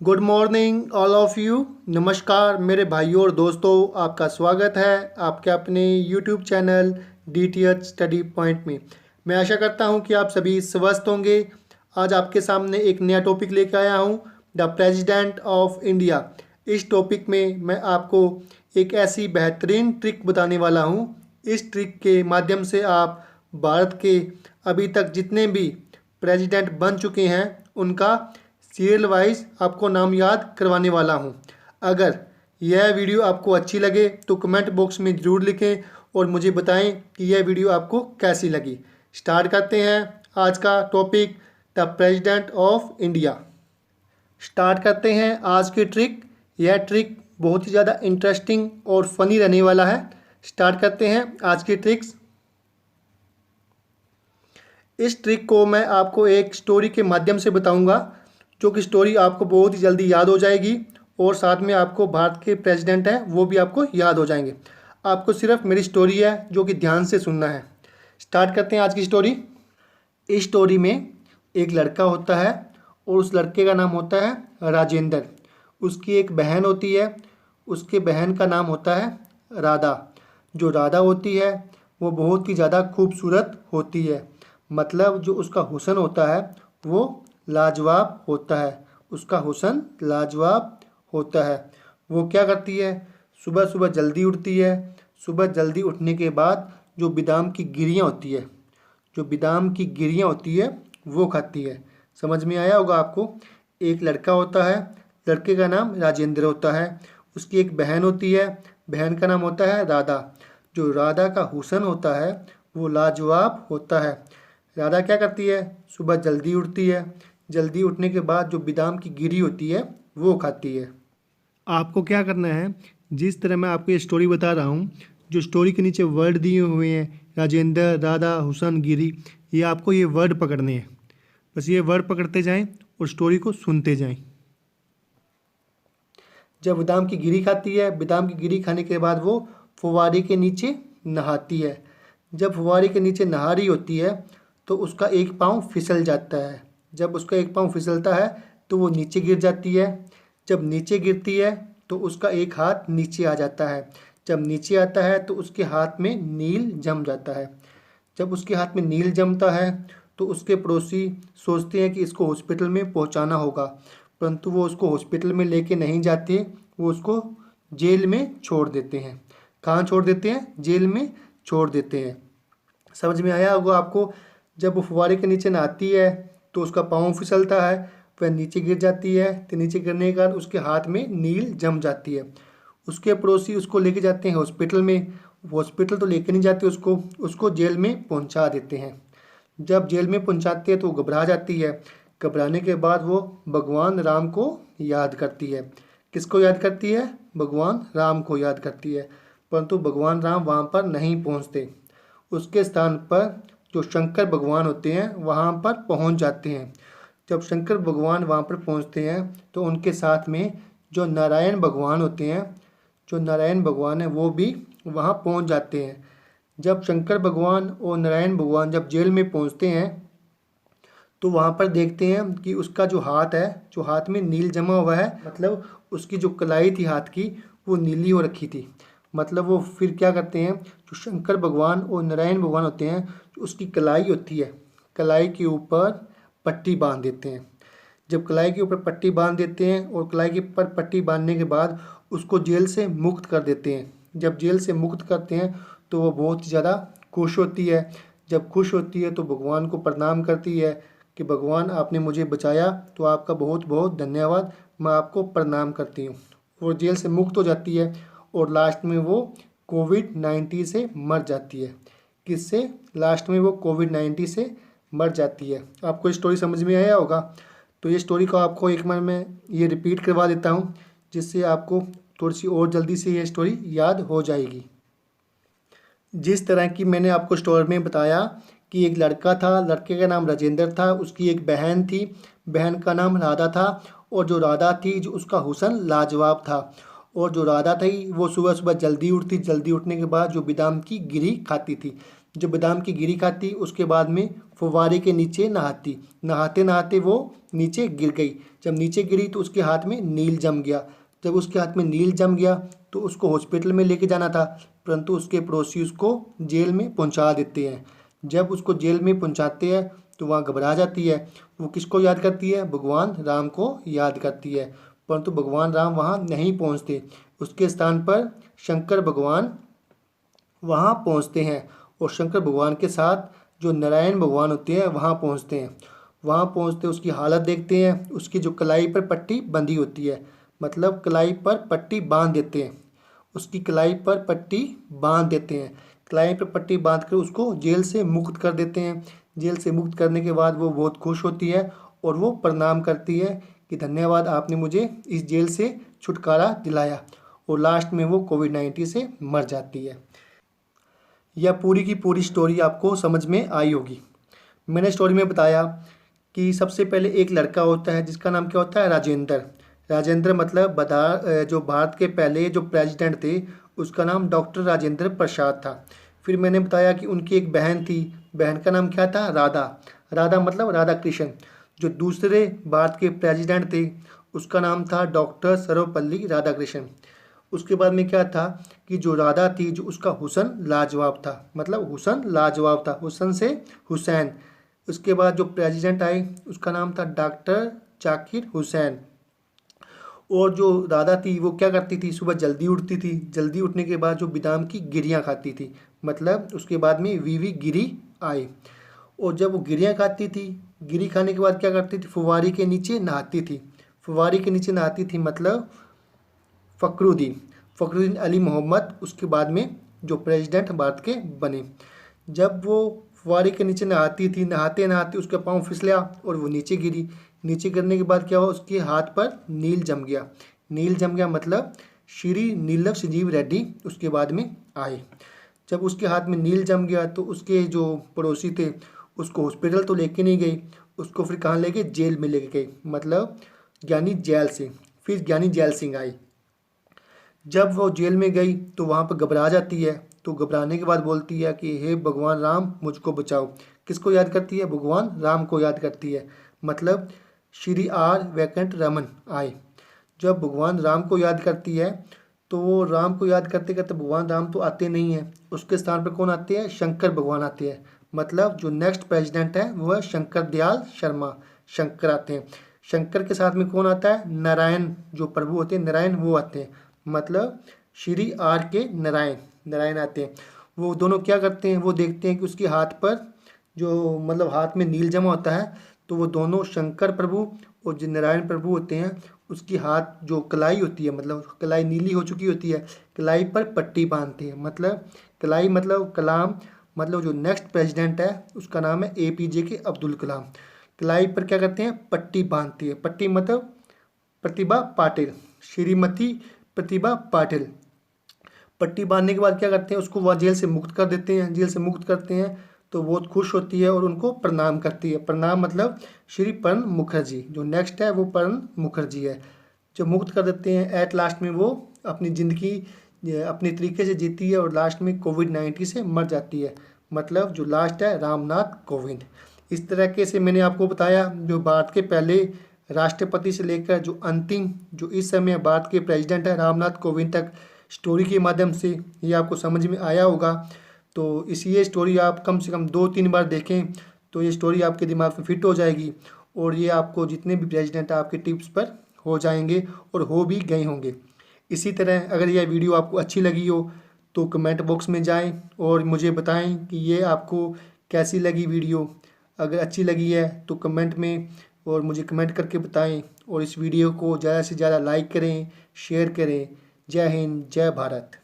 Good morning all of you. नमस्कार मेरे भाइयों और दोस्तों, आपका स्वागत है आपके अपने YouTube channel DTH study point में। मैं आशा करता हूं कि आप सभी स्वस्थ होंगे। आज आपके सामने एक नया टॉपिक लेकर आया हूं, द प्रेसिडेंट ऑफ इंडिया। इस टॉपिक में मैं आपको एक ऐसी बेहतरीन ट्रिक बताने वाला हूं। इस ट्रिक के माध्यम से आप भारत के अभी तक जितने भी प्रेसिडेंट बन चुके हैं उनका सीरियल वाइज आपको नाम याद करवाने वाला हूं। अगर यह वीडियो आपको अच्छी लगे तो कमेंट बॉक्स में ज़रूर लिखें और मुझे बताएं कि यह वीडियो आपको कैसी लगी। स्टार्ट करते हैं आज का topic, the president of India. Start करते हैं आज की ट्रिक। यह ट्रिक बहुत ही ज़्यादा इंटरेस्टिंग और फनी रहने वाला है। स्टार्ट करते हैं आज की ट्रिक्स। इस ट्रिक को मैं आपको एक स्टोरी के माध्यम से बताऊंगा, जो कि स्टोरी आपको बहुत ही जल्दी याद हो जाएगी और साथ में आपको भारत के प्रेसिडेंट हैं वो भी आपको याद हो जाएंगे। आपको सिर्फ मेरी स्टोरी है जो कि ध्यान से सुनना है। स्टार्ट करते हैं आज की स्टोरी। इस स्टोरी में एक लड़का होता है और उस लड़के का नाम होता है राजेंद्र। उसकी एक बहन होती है, उसके बहन का नाम होता है राधा। जो राधा होती है वो बहुत ही ज़्यादा खूबसूरत होती है, मतलब जो उसका हुस्न होता है वो लाजवाब होता है। उसका हुस्न लाजवाब होता है। वो क्या करती है, सुबह सुबह जल्दी उठती है। सुबह जल्दी उठने के बाद जो बादाम की गिरियाँ होती है, जो बादाम की गिरियाँ होती है वो खाती है। समझ में आया होगा आपको। एक लड़का होता है, लड़के का नाम राजेंद्र होता है। उसकी एक बहन होती है, बहन का नाम होता है राधा। जो राधा का हुस्न होता है वो लाजवाब होता है। राधा क्या करती है, सुबह जल्दी उठती है। जल्दी उठने के बाद जो बादाम की गिरी होती है वो खाती है। आपको क्या करना है, जिस तरह मैं आपको ये स्टोरी बता रहा हूँ, जो स्टोरी के नीचे वर्ड दिए हुए हैं राजेंद्र, राधा, हुसैन, गिरी, ये आपको ये वर्ड पकड़ने हैं। बस ये वर्ड पकड़ते जाएं और स्टोरी को सुनते जाएं। जब बादाम की गिरी खाती है, बादाम की गिरी खाने के बाद वो फुवारे के नीचे नहाती है। जब फुवारे के नीचे नहा रही होती है तो उसका एक पाँव फिसल जाता है। जब उसका एक पाँव फिसलता है तो वो नीचे गिर जाती है। जब नीचे गिरती है तो उसका एक हाथ नीचे आ जाता है। जब नीचे आता है तो उसके हाथ में नील जम जाता है। जब उसके हाथ में नील जमता है तो उसके पड़ोसी सोचते हैं कि इसको हॉस्पिटल में पहुंचाना होगा, परंतु वो उसको हॉस्पिटल में लेके नहीं जाते। वो उसको जेल में छोड़ देते हैं। कहाँ छोड़ देते हैं, जेल में छोड़ देते हैं। समझ में आया होगा आपको। जब वो फुवारे के नीचे नहाती है तो उसका पाँव फिसलता है, वह नीचे गिर जाती है। तो नीचे गिरने के बाद उसके हाथ में नील जम जाती है। उसके पड़ोसी उसको लेके जाते हैं हॉस्पिटल में। हॉस्पिटल तो लेके नहीं जाते उसको, उसको जेल में पहुंचा देते हैं। जब जेल में पहुंचाते हैं तो वो घबरा जाती है। घबराने के बाद वो भगवान राम को याद करती है। किसको याद करती है, भगवान राम को याद करती है। परंतु भगवान राम वहाँ पर नहीं पहुँचते। उसके स्थान पर जो शंकर भगवान होते हैं वहाँ पर पहुँच जाते हैं। जब शंकर भगवान वहाँ पर पहुँचते हैं तो उनके साथ में जो नारायण भगवान होते हैं, जो नारायण भगवान है वो भी वहाँ पहुँच जाते हैं। जब शंकर भगवान और नारायण भगवान जब जेल में पहुँचते हैं तो वहाँ पर देखते हैं कि उसका जो हाथ है, जो हाथ में नील जमा हुआ है, मतलब उसकी जो कलाई थी हाथ की वो नीली हो रखी थी। मतलब वो फिर क्या करते हैं, जो शंकर भगवान और नारायण भगवान होते हैं, जो उसकी कलाई होती है, कलाई के ऊपर पट्टी बांध देते हैं। जब कलाई के ऊपर पट्टी बांध देते हैं और कलाई के ऊपर पट्टी बांधने के बाद उसको जेल से मुक्त कर देते हैं। जब जेल से मुक्त करते हैं तो वो बहुत ही ज़्यादा खुश होती है। जब खुश होती है तो भगवान को प्रणाम करती है कि भगवान आपने मुझे बचाया, तो आपका बहुत बहुत धन्यवाद, मैं आपको प्रणाम करती हूँ। वो जेल से मुक्त हो जाती है और लास्ट में वो कोविड-19 से मर जाती है। किससे, लास्ट में वो कोविड-19 से मर जाती है। आपको स्टोरी समझ में आया होगा। तो ये स्टोरी को आपको एक बार मैं ये रिपीट करवा देता हूँ, जिससे आपको थोड़ी सी और जल्दी से ये स्टोरी याद हो जाएगी। जिस तरह की मैंने आपको स्टोरी में बताया कि एक लड़का था, लड़के का नाम राजेंद्र था, उसकी एक बहन थी, बहन का नाम राधा था। और जो राधा थी, जो उसका हुस्न लाजवाब था। और जो राधा थी वो सुबह सुबह जल्दी उठती, जल्दी उठने के बाद जो बादाम की गिरी खाती थी। जो बादाम की गिरी खाती उसके बाद में फुवारे के नीचे नहाती, नहाते नहाते वो नीचे गिर गई। जब नीचे गिरी तो उसके हाथ में नील जम गया। जब उसके हाथ में नील जम गया तो उसको हॉस्पिटल में लेके जाना था, परंतु उसके पड़ोसी उसको जेल में पहुंचा देते हैं। जब उसको जेल में पहुंचाते हैं तो वहाँ घबरा जाती है। वो किसको याद करती है? भगवान राम को याद करती है, परंतु भगवान राम वहाँ नहीं पहुँचते। उसके स्थान पर शंकर भगवान वहाँ पहुँचते हैं और शंकर भगवान के साथ जो नारायण भगवान होते हैं वहाँ पहुँचते हैं। वहाँ पहुँचते उसकी हालत देखते हैं। उसकी जो कलाई पर पट्टी बंधी होती है, मतलब कलाई पर पट्टी बांध देते हैं। उसकी कलाई पर पट्टी बांध देते हैं। कलाई पर पट्टी बांध कर उसको जेल से मुक्त कर देते हैं। जेल से मुक्त करने के बाद वो बहुत खुश होती है और वो प्रणाम करती है कि धन्यवाद, आपने मुझे इस जेल से छुटकारा दिलाया। और लास्ट में वो कोविड-19 से मर जाती है। यह पूरी की पूरी स्टोरी आपको समझ में आई होगी। मैंने स्टोरी में बताया कि सबसे पहले एक लड़का होता है जिसका नाम क्या होता है? राजेंद्र। राजेंद्र मतलब जो भारत के पहले जो प्रेसिडेंट थे उसका नाम डॉक्टर राजेंद्र प्रसाद था। फिर मैंने बताया कि उनकी एक बहन थी, बहन का नाम क्या था? राधा। राधा मतलब राधा कृष्ण। जो दूसरे भारत के प्रेसिडेंट थे उसका नाम था डॉक्टर सर्वपल्ली राधाकृष्ण। उसके बाद में क्या था कि जो राधा थी, जो उसका हुस्न लाजवाब था, मतलब हुस्न लाजवाब था, हुस्न से हुसैन। उसके बाद जो प्रेसिडेंट आए उसका नाम था डॉक्टर जाकिर हुसैन। और जो राधा थी वो क्या करती थी? सुबह जल्दी उठती थी। जल्दी उठने के बाद जो बादाम की गिरियाँ खाती थी, मतलब उसके बाद में वीवी गिरी आए। और जब वो गिरियाँ खाती थी, गिरी खाने के बाद क्या करती थी? फुवारी के नीचे नहाती थी। फुवारी के नीचे नहाती थी मतलब फ़खरुद्दीन अली मोहम्मद उसके बाद में जो प्रेसिडेंट भारत के बने। जब वो फुवारे के नीचे नहाती थी, नहाते नहाते उसका पाँव फिसला और वो नीचे गिरी। नीचे गिरने के बाद क्या हुआ? उसके हाथ पर नील जम गया। नील जम गया मतलब श्री नीलम संजीव रेड्डी उसके बाद में आए। जब उसके हाथ में नील जम गया तो उसके जो पड़ोसी थे उसको हॉस्पिटल तो लेके नहीं गई, उसको फिर कहाँ ले गए? जेल में लेके गए, मतलब ज्ञानी जेल सिंह। फिर ज्ञानी जेल सिंह आई। जब वो जेल में गई तो वहाँ पर घबरा जाती है। तो घबराने के बाद बोलती है कि हे भगवान राम, मुझको बचाओ। किसको याद करती है? भगवान राम को याद करती है, मतलब श्री आर वेंकट रमन आए। जब भगवान राम को याद करती है तो वो राम को याद करते करते भगवान राम तो आते नहीं हैं, उसके स्थान पर कौन आते हैं? शंकर भगवान आते हैं। मतलब जो नेक्स्ट प्रेसिडेंट है वो है शंकर दयाल शर्मा। शंकर आते हैं। शंकर के साथ में कौन आता है? नारायण, जो प्रभु होते हैं नारायण, वो आते हैं। मतलब श्री आर के नारायण, नारायण आते हैं। वो दोनों क्या करते हैं? वो देखते हैं कि उसके हाथ पर जो मतलब हाथ में नील जमा होता है, तो वो दोनों शंकर प्रभु और जो नारायण प्रभु होते हैं उसकी हाथ जो कलाई होती है, मतलब कलाई नीली हो चुकी होती है, कलाई पर पट्टी बांधते हैं। मतलब कलाई मतलब कलाम, मतलब जो नेक्स्ट प्रेसिडेंट है उसका नाम है APJ के अब्दुल कलाम। कलाई पर क्या करते हैं? पट्टी बांधती है। पट्टी मतलब प्रतिभा पाटिल, श्रीमती प्रतिभा पाटिल। पट्टी बांधने के बाद क्या करते हैं? उसको वह जेल से मुक्त कर देते हैं। जेल से मुक्त करते हैं तो बहुत खुश होती है और उनको प्रणाम करती है। प्रणाम मतलब श्री प्रणब मुखर्जी, जो नेक्स्ट है वो प्रणब मुखर्जी है। जो मुक्त कर देते हैं, एट लास्ट में वो अपनी ज़िंदगी अपने तरीके से जीती है और लास्ट में कोविड-19 से मर जाती है। मतलब जो लास्ट है रामनाथ कोविंद। इस तरीके से मैंने आपको बताया जो भारत के पहले राष्ट्रपति से लेकर जो अंतिम जो इस समय भारत के प्रेसिडेंट है रामनाथ कोविंद तक, स्टोरी के माध्यम से ये आपको समझ में आया होगा। तो इसी ये स्टोरी आप कम से कम 2-3 बार देखें तो ये स्टोरी आपके दिमाग में फिट हो जाएगी और ये आपको जितने भी प्रेसिडेंट आपके टिप्स पर हो जाएंगे और हो भी गए होंगे। इसी तरह अगर यह वीडियो आपको अच्छी लगी हो तो कमेंट बॉक्स में जाएं और मुझे बताएं कि ये आपको कैसी लगी वीडियो। अगर अच्छी लगी है तो कमेंट में और मुझे कमेंट करके बताएं और इस वीडियो को ज़्यादा से ज़्यादा लाइक करें, शेयर करें। जय हिंद, जय भारत।